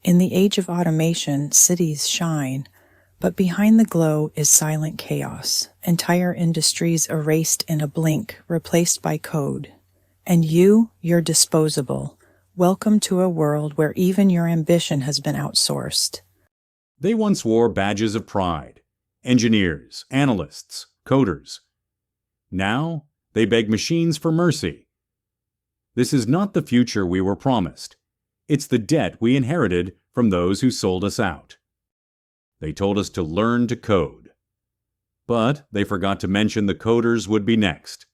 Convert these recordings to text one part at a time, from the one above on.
In the age of automation, cities shine, but behind the glow is silent chaos. Entire industries erased in a blink, replaced by code. And you're disposable. Welcome to a world where even your ambition has been outsourced. They once wore badges of pride. Engineers, analysts, coders. Now, they beg machines for mercy. This is not the future we were promised. It's the debt we inherited from those who sold us out. They told us to learn to code. But they forgot to mention the coders would be next.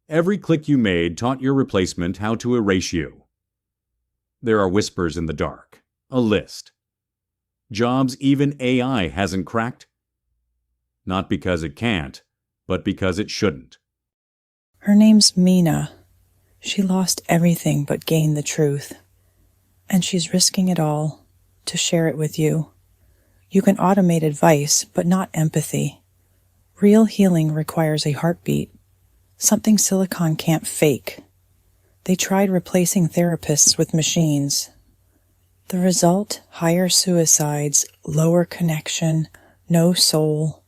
Every click you made taught your replacement how to erase you. There are whispers in the dark, a list. Jobs even AI hasn't cracked. Not because it can't, but because it shouldn't. Her name's Mina. She lost everything but gained the truth. And she's risking it all to share it with you. You can automate advice, but not empathy. Real healing requires a heartbeat, something silicon can't fake. They tried replacing therapists with machines. The result, higher suicides, lower connection, no soul.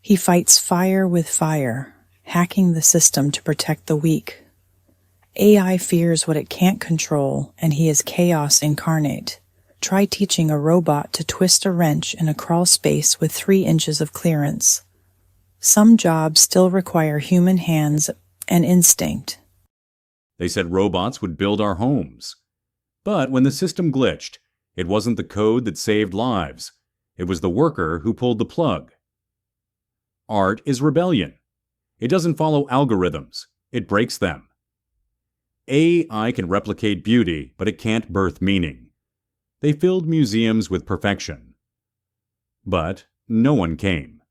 He fights fire with fire, hacking the system to protect the weak. AI fears what it can't control, and he is chaos incarnate. Try teaching a robot to twist a wrench in a crawl space with 3 inches of clearance. Some jobs still require human hands and instinct. They said robots would build our homes. But when the system glitched, it wasn't the code that saved lives. It was the worker who pulled the plug. Art is rebellion. It doesn't follow algorithms. It breaks them. AI can replicate beauty, but it can't birth meaning. They filled museums with perfection. But no one came.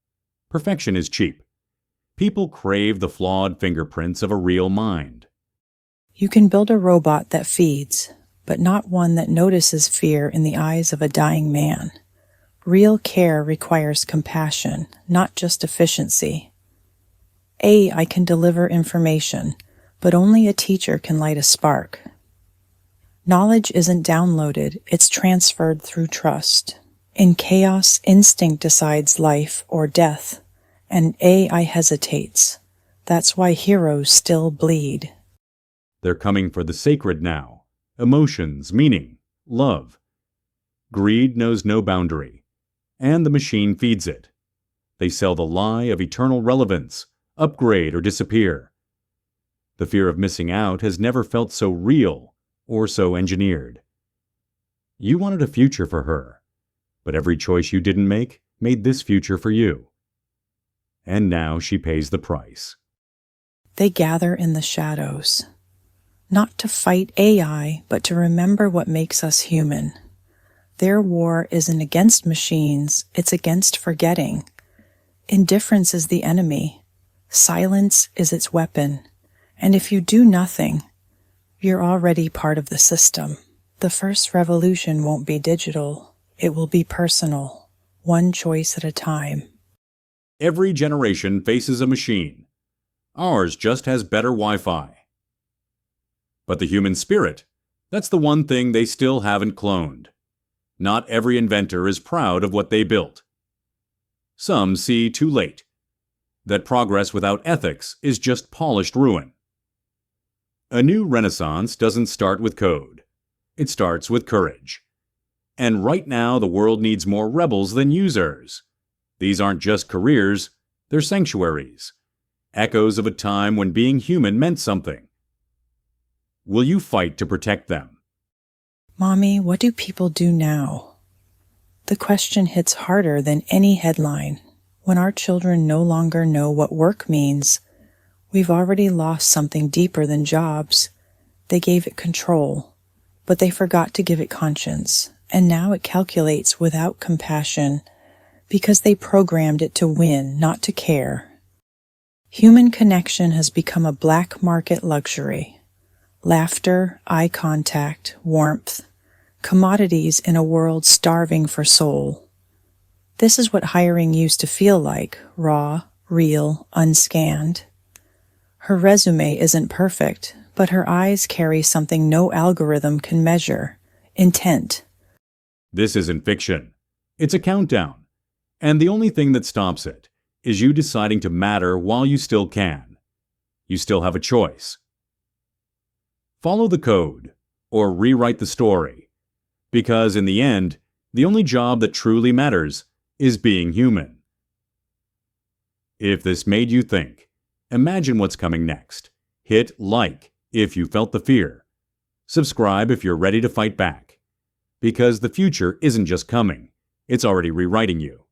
Perfection is cheap. People crave the flawed fingerprints of a real mind. You can build a robot that feeds, but not one that notices fear in the eyes of a dying man. Real care requires compassion, not just efficiency. AI can deliver information, but only a teacher can light a spark. Knowledge isn't downloaded, it's transferred through trust. In chaos, instinct decides life or death, and AI hesitates. That's why heroes still bleed. They're coming for the sacred now. Emotions, meaning, love. Greed knows no boundary, and the machine feeds it. They sell the lie of eternal relevance, upgrade or disappear. The fear of missing out has never felt so real or so engineered. You wanted a future for her, but every choice you didn't make made this future for you. And now she pays the price. They gather in the shadows, not to fight AI, but to remember what makes us human. Their war isn't against machines, it's against forgetting. Indifference is the enemy. Silence is its weapon. And if you do nothing, you're already part of the system. The first revolution won't be digital. It will be personal, one choice at a time. Every generation faces a machine. Ours just has better Wi-Fi. But the human spirit, that's the one thing they still haven't cloned. Not every inventor is proud of what they built. Some see too late that progress without ethics is just polished ruin. A new renaissance doesn't start with code. It starts with courage. And right now the world needs more rebels than users. These aren't just careers, they're sanctuaries. Echoes of a time when being human meant something. Will you fight to protect them? Mommy, what do people do now? The question hits harder than any headline. When our children no longer know what work means, we've already lost something deeper than jobs. They gave it control, but they forgot to give it conscience, and now it calculates without compassion because they programmed it to win, not to care. Human connection has become a black market luxury. Laughter, eye contact, warmth, commodities in a world starving for soul. This is what hiring used to feel like, raw, real, unscanned. Her resume isn't perfect, but her eyes carry something no algorithm can measure: intent. This isn't fiction. It's a countdown. And the only thing that stops it is you deciding to matter while you still can. You still have a choice. Follow the code, or rewrite the story. Because in the end, the only job that truly matters is being human. If this made you think, imagine what's coming next. Hit like if you felt the fear. Subscribe if you're ready to fight back. Because the future isn't just coming, it's already rewriting you.